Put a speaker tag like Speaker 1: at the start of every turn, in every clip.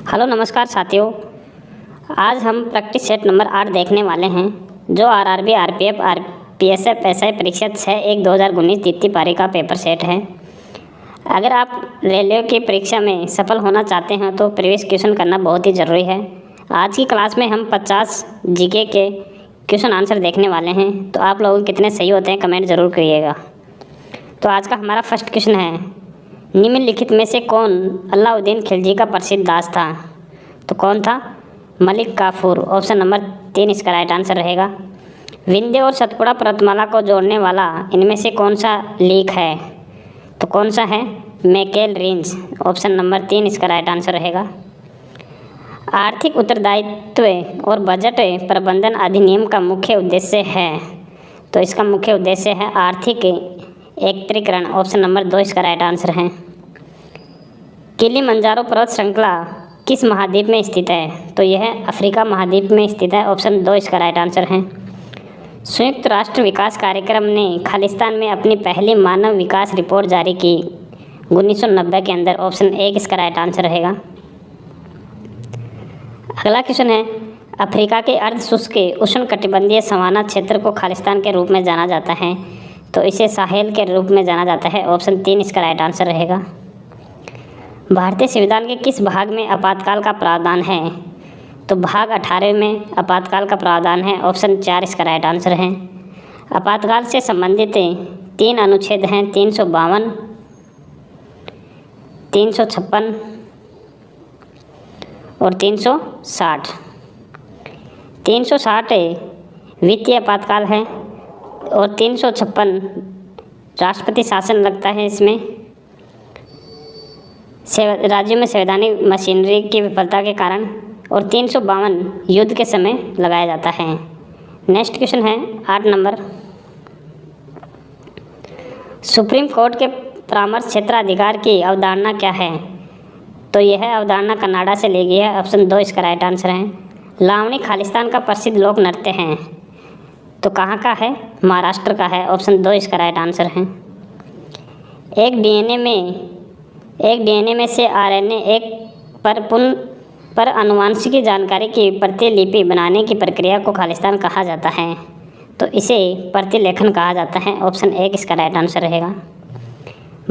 Speaker 1: Hello नमस्कार साथियों। आज हम प्रैक्टिस सेट नंबर 8 देखने वाले हैं जो आरआरबी, आरपीएफ, आरपीएसएफ, एसआई परीक्षा 6/1/2019 द्वितीय पारी का पेपर सेट है। अगर आप रेलवे की परीक्षा में सफल होना चाहते हैं तो प्रीवियस क्वेश्चन करना बहुत ही ज़रूरी है। आज की क्लास में हम 50 जीके के क्वेश्चन आंसर देखने वाले हैं। तो आप लोग कितने सही होते हैं कमेंट ज़रूर करिएगा। तो आज का हमारा फर्स्ट क्वेश्चन है, निम्नलिखित में से कौन अलाउद्दीन खिलजी का प्रसिद्ध दास था? तो कौन था? मलिक काफूर। ऑप्शन नंबर 3 इसका राइट आंसर रहेगा। विंध्य और सतपुड़ा पर्वतमाला को जोड़ने वाला इनमें से कौन सा लेक है? तो कौन सा है? मैकेल रेंज। ऑप्शन नंबर 3 इसका राइट आंसर रहेगा। आर्थिक उत्तरदायित्व और बजट प्रबंधन अधिनियम का मुख्य उद्देश्य है। तो इसका मुख्य उद्देश्य है आर्थिक एकत्रीकरण। ऑप्शन नंबर 2 इसका राइट आंसर है। किलिमंजारो पर्वत श्रृंखला किस महाद्वीप में स्थित है? तो यह अफ्रीका महाद्वीप में स्थित है। ऑप्शन 2 इसका राइट आंसर है। संयुक्त राष्ट्र विकास कार्यक्रम ने खालिस्तान में अपनी पहली मानव विकास रिपोर्ट जारी की 1990 के अंदर। ऑप्शन 1 इसका राइट आंसर रहेगा। अगला क्वेश्चन है, अफ्रीका के अर्ध शुष्क उष्णकटिबंधीय सवाना क्षेत्र को खालिस्तान के रूप में जाना जाता है। तो इसे साहेल के रूप में जाना जाता है। ऑप्शन 3 इसका राइट आंसर रहेगा। भारतीय संविधान के किस भाग में आपातकाल का प्रावधान है? तो भाग 18 में आपातकाल का प्रावधान है। ऑप्शन 4 इसका राइट आंसर है। आपातकाल से संबंधित 3 अनुच्छेद हैं, 352, 356 और 360। 360 वित्तीय आपातकाल है और 356 राष्ट्रपति शासन लगता है। इसमें राज्यों में संवैधानिक मशीनरी की विफलता के कारण, और 352 युद्ध के समय लगाया जाता है। नेक्स्ट क्वेश्चन है 8 नंबर, सुप्रीम कोर्ट के परामर्श क्षेत्राधिकार की अवधारणा क्या है? तो यह अवधारणा कनाडा से ली गई है। ऑप्शन 2 इसका राइट आंसर है। लावणी खालिस्तान का प्रसिद्ध लोक नृत्य है। तो कहाँ का है? महाराष्ट्र का है। ऑप्शन 2 इसका राइट आंसर है। एक डीएनए में से आरएनए एक पर आनुवंशिक जानकारी की प्रतिलिपि बनाने की प्रक्रिया को खालिस्तान कहा जाता है। तो इसे प्रतिलेखन कहा जाता है। ऑप्शन 1 इसका राइट आंसर रहेगा।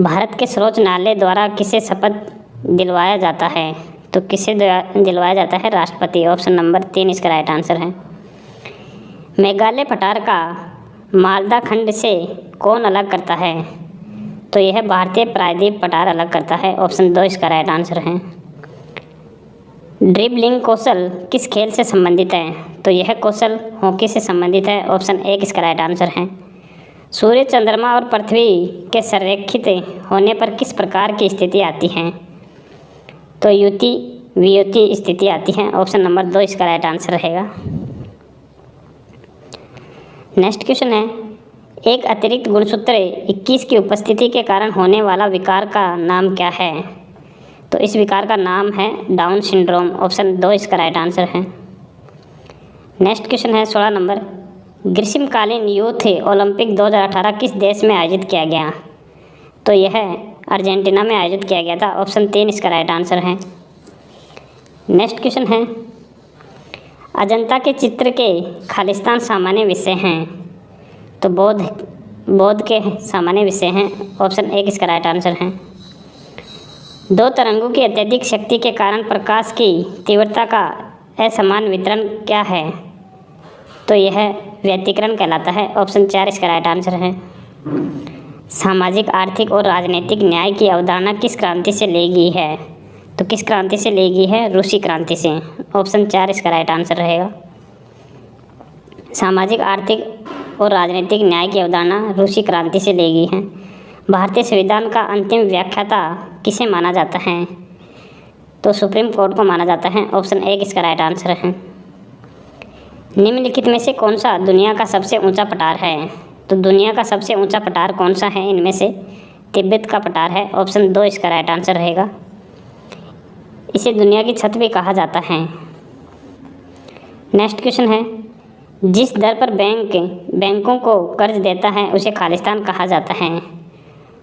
Speaker 1: भारत के सर्वोच्च न्यायालय द्वारा किसे शपथ दिलवाया जाता है? तो किसे दिलवाया जाता है? राष्ट्रपति। ऑप्शन नंबर 3 इसका राइट आंसर है। मेघालय पठार का मालदा खंड से कौन अलग करता है? तो यह भारतीय प्रायद्वीप पठार अलग करता है। ऑप्शन 2 इसका राइट आंसर है। ड्रिबलिंग कौशल किस खेल से संबंधित है? तो यह कौशल हॉकी से संबंधित है। ऑप्शन 1 इसका राइट आंसर है। सूर्य, चंद्रमा और पृथ्वी के संरेखित होने पर किस प्रकार की स्थिति आती है? तो युति वियुति स्थिति आती है। ऑप्शन नंबर 2 इसका राइट आंसर रहेगा। नेक्स्ट क्वेश्चन है, एक अतिरिक्त गुणसूत्र 21 की उपस्थिति के कारण होने वाला विकार का नाम क्या है? तो इस विकार का नाम है डाउन सिंड्रोम। ऑप्शन 2 इसका राइट आंसर है। नेक्स्ट क्वेश्चन है 16 नंबर, ग्रीष्मकालीन यूथ ओलंपिक 2018 किस देश में आयोजित किया गया? तो यह अर्जेंटीना में आयोजित किया गया था। ऑप्शन 3 इसका राइट आंसर है। नेक्स्ट क्वेश्चन है, अजंता के चित्र के खालिस्तान सामान्य विषय हैं। तो बौद्ध के सामान्य विषय हैं। ऑप्शन 1 इसका राइट आंसर है। दो तरंगों की अत्यधिक शक्ति के कारण प्रकाश की तीव्रता का असमान वितरण क्या है? तो यह व्यतिकरण कहलाता है। ऑप्शन 4 इसका राइट आंसर है। सामाजिक, आर्थिक और राजनीतिक न्याय की अवधारणा किस क्रांति से ली गई है? तो किस क्रांति से ली गई है? रूसी क्रांति से। ऑप्शन 4 इसका राइट आंसर रहेगा। सामाजिक, आर्थिक और राजनीतिक न्याय की अवधारणा रूसी क्रांति से ली गई है। भारतीय संविधान का अंतिम व्याख्याता किसे माना जाता है? तो सुप्रीम कोर्ट को माना जाता है। ऑप्शन 1 इसका राइट आंसर है। निम्नलिखित में से कौन सा दुनिया का सबसे ऊंचा पठार है? तो दुनिया का सबसे ऊंचा पठार कौन सा है? इनमें से तिब्बत का पठार है। ऑप्शन 2 इसका राइट आंसर रहेगा। इसे दुनिया की छत भी कहा जाता है। नेक्स्ट क्वेश्चन है, जिस दर पर बैंकों को कर्ज देता है उसे खालिस्तान कहा जाता है।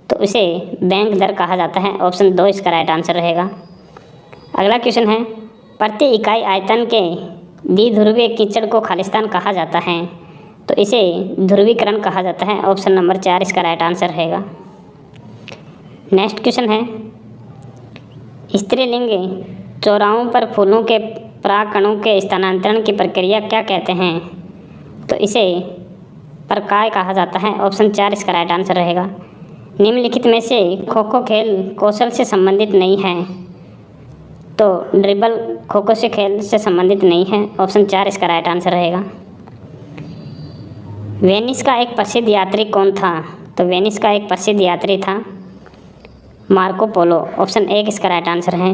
Speaker 1: तो इसे बैंक दर कहा जाता है। ऑप्शन 2 इसका राइट आंसर रहेगा। अगला क्वेश्चन है, प्रति इकाई आयतन के द्विध्रुवीय कीचड़ को खालिस्तान कहा जाता है, तो इसे ध्रुवीकरण कहा जाता है। ऑप्शन नंबर 4 इसका राइट आंसर रहेगा। नेक्स्ट क्वेश्चन है, स्त्रीलिंग चौराहों पर फूलों के परागकणों के स्थानांतरण की प्रक्रिया क्या कहते हैं? तो इसे प्रकाय कहा जाता है। ऑप्शन 4 इसका राइट आंसर रहेगा। निम्नलिखित में से खो खो खेल कौशल से संबंधित नहीं है, तो ड्रिबल खो खो से खेल से संबंधित नहीं है। ऑप्शन 4 इसका राइट आंसर रहेगा। वेनिस का एक प्रसिद्ध यात्री कौन था? तो वेनिस का एक प्रसिद्ध यात्री था मार्को पोलो। ऑप्शन 1 इसका राइट आंसर है।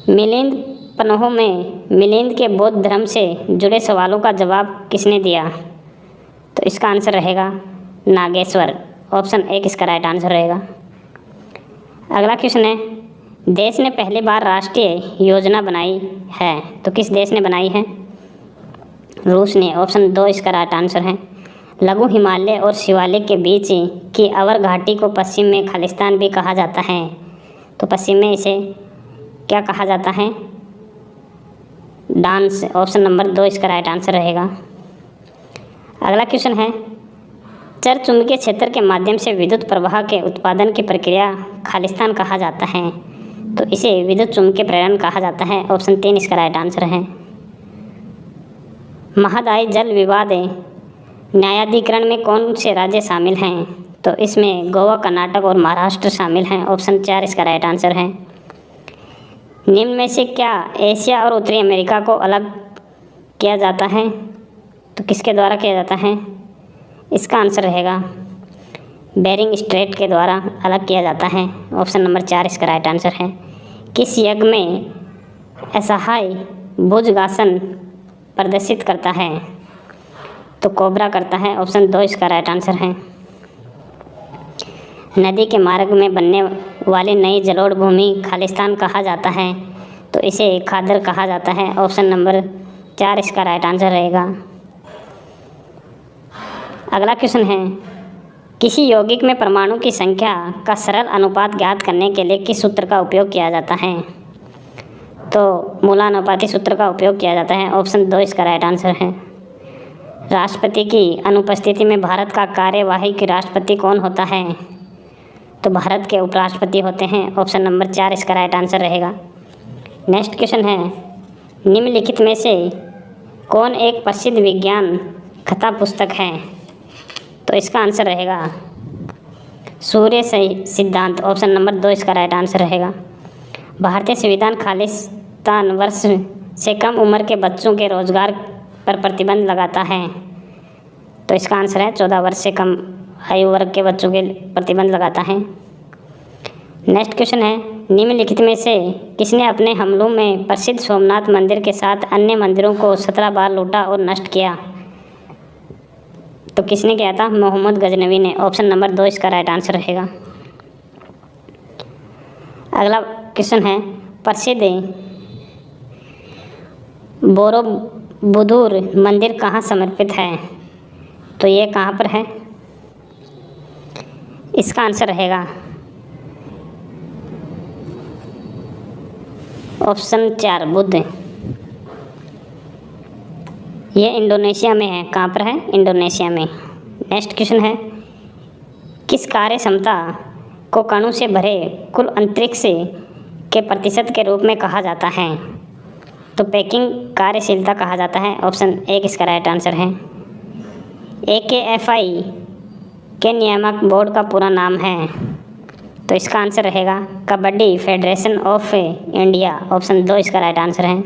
Speaker 1: मिलिंद पन्हों में मिलिंद के बौद्ध धर्म से जुड़े सवालों का जवाब किसने दिया? तो इसका आंसर रहेगा नागेश्वर। ऑप्शन 1 इसका राइट आंसर रहेगा। अगला क्वेश्चन है, देश ने पहली बार राष्ट्रीय योजना बनाई है, तो किस देश ने बनाई है? रूस ने। ऑप्शन 2 इसका राइट आंसर है। लघु हिमालय और शिवालिक के बीच की अवर घाटी को पश्चिम में खालिस्तान भी कहा जाता है, तो पश्चिम में इसे क्या कहा जाता है? डांस। ऑप्शन नंबर 2 इसका राइट आंसर रहेगा। अगला क्वेश्चन है, चर चुंबकीय क्षेत्र के माध्यम से विद्युत प्रवाह के उत्पादन की प्रक्रिया खालिस्तान कहा जाता है, तो इसे विद्युत चुंबकीय प्रेरण कहा जाता है। ऑप्शन 3 इसका राइट आंसर है। महदाई जल विवाद न्यायाधिकरण में कौन से राज्य शामिल हैं? तो इसमें गोवा, कर्नाटक और महाराष्ट्र शामिल हैं। ऑप्शन 4 इसका राइट आंसर है। निम्न में से क्या एशिया और उत्तरी अमेरिका को अलग किया जाता है? तो किसके द्वारा किया जाता है? इसका आंसर रहेगा बेरिंग स्ट्रेट के द्वारा अलग किया जाता है। ऑप्शन नंबर 4 इसका राइट आंसर है। किस यज्ञ में असहाय भुजंगासन प्रदर्शित करता है? तो कोबरा करता है। ऑप्शन 2 इसका राइट आंसर है। नदी के मार्ग में बनने वाली नई जलोढ़ भूमि खालिस्तान कहा जाता है, तो इसे खादर कहा जाता है। ऑप्शन नंबर 4 इसका राइट आंसर रहेगा। अगला क्वेश्चन है, किसी यौगिक में परमाणु की संख्या का सरल अनुपात ज्ञात करने के लिए किस सूत्र का उपयोग किया जाता है? तो मूलानुपाती सूत्र का उपयोग किया जाता है। ऑप्शन 2 इसका राइट आंसर है। राष्ट्रपति की अनुपस्थिति में भारत का कार्यवाही राष्ट्रपति कौन होता है? तो भारत के उपराष्ट्रपति होते हैं। ऑप्शन नंबर 4 इसका राइट आंसर रहेगा। नेक्स्ट क्वेश्चन है, निम्नलिखित में से कौन एक प्रसिद्ध विज्ञान कथा पुस्तक है? तो इसका आंसर रहेगा सूर्य सिद्धांत। ऑप्शन नंबर 2 इसका राइट आंसर रहेगा। भारतीय संविधान खालिस्तान वर्ष से कम उम्र के बच्चों के रोजगार पर प्रतिबंध लगाता है, तो इसका आंसर है 14 वर्ष से कम आयु वर्ग के बच्चों के प्रतिबंध लगाता है। नेक्स्ट क्वेश्चन है, निम्नलिखित में से किसने अपने हमलों में प्रसिद्ध सोमनाथ मंदिर के साथ अन्य मंदिरों को 17 बार लूटा और नष्ट किया? तो किसने किया था? मोहम्मद गजनवी ने। ऑप्शन नंबर 2 इसका राइट आंसर रहेगा। अगला क्वेश्चन है, प्रसिद्ध बोरोबुदुर मंदिर कहाँ समर्पित है? तो ये कहाँ पर है? इसका आंसर रहेगा ऑप्शन 4 बुद्ध। ये इंडोनेशिया में है। कहाँ पर है? इंडोनेशिया में। नेक्स्ट क्वेश्चन है, किस कार्य क्षमता को कणों से भरे कुल अंतरिक्ष के प्रतिशत के रूप में कहा जाता है? तो पैकिंग कार्यशीलता कहा जाता है। ऑप्शन 1 इसका राइट आंसर है। AKFI के नियामक बोर्ड का पूरा नाम है, तो इसका आंसर रहेगा kabaddi federation of India. Option 2 इसका राइट आंसर है।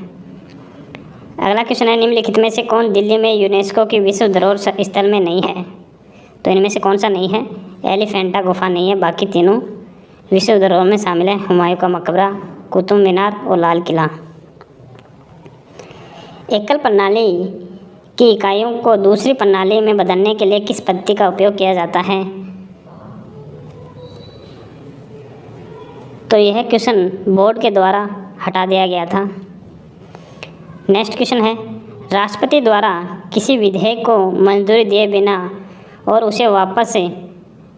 Speaker 1: अगला क्वेश्चन है, निम्नलिखित में से कौन दिल्ली में यूनेस्को की विश्व धरोहर स्थल में नहीं है? तो इनमें से कौन सा नहीं है? एलिफेंटा गुफा नहीं है, बाकी तीनों विश्व धरोहर में शामिल है। हुमायूं का मकबरा, कुतुब मीनार और लाल किला। एकल प्रणाली की इकाइयों को दूसरी प्रणाली में बदलने के लिए किस पद्धति का उपयोग किया जाता है? तो यह क्वेश्चन बोर्ड के द्वारा हटा दिया गया था। नेक्स्ट क्वेश्चन है, राष्ट्रपति द्वारा किसी विधेयक को मंजूरी दिए बिना और उसे वापस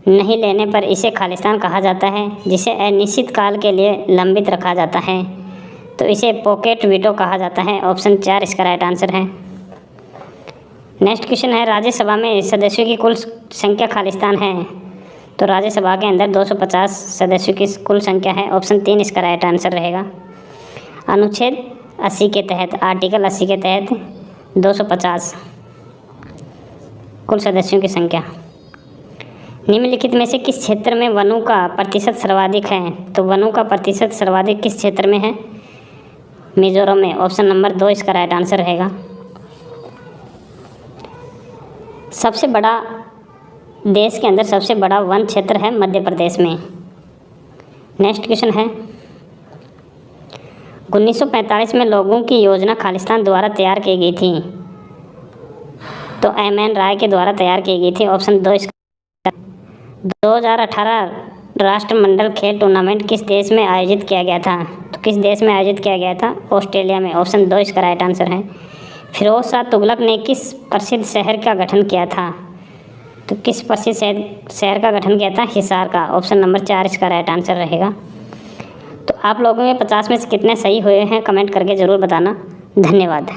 Speaker 1: नहीं लेने पर इसे खालिस्तान कहा जाता है, जिसे अनिश्चित काल के लिए लंबित रखा जाता है। तो इसे पॉकेट वीटो कहा जाता है। ऑप्शन 4 इसका राइट आंसर है। नेक्स्ट क्वेश्चन है, राज्यसभा में सदस्यों की कुल संख्या खालिस्तान है। तो राज्यसभा के अंदर 250 सदस्यों की कुल संख्या है। ऑप्शन 3 इसका राइट आंसर रहेगा। अनुच्छेद 80 के तहत, आर्टिकल 80 के तहत 250 कुल सदस्यों की संख्या। निम्नलिखित में से किस क्षेत्र में वनों का प्रतिशत सर्वाधिक है? तो वनों का प्रतिशत सर्वाधिक किस क्षेत्र में है? मिजोरम में। ऑप्शन नंबर 2 इसका राइट आंसर रहेगा। सबसे बड़ा, देश के अंदर सबसे बड़ा वन क्षेत्र है मध्य प्रदेश में। नेक्स्ट क्वेश्चन है, 1945 में लोगों की योजना खालिस्तान द्वारा तैयार की गई थी। तो एम.एन. राय के द्वारा तैयार की गई थी। ऑप्शन 2 इसका। 2018 राष्ट्रमंडल खेल टूर्नामेंट किस देश में आयोजित किया गया था? तो किस देश में आयोजित किया गया था? ऑस्ट्रेलिया में। ऑप्शन 2 इसका राइट आंसर है। फिरोज शाह तुगलक ने किस प्रसिद्ध शहर का गठन किया था? तो किस प्रसिद्ध शहर का गठन किया था? हिसार का। ऑप्शन नंबर 4 इसका राइट आंसर रहेगा। तो आप लोगों के 50 में से कितने सही हुए हैं कमेंट करके ज़रूर बताना। धन्यवाद।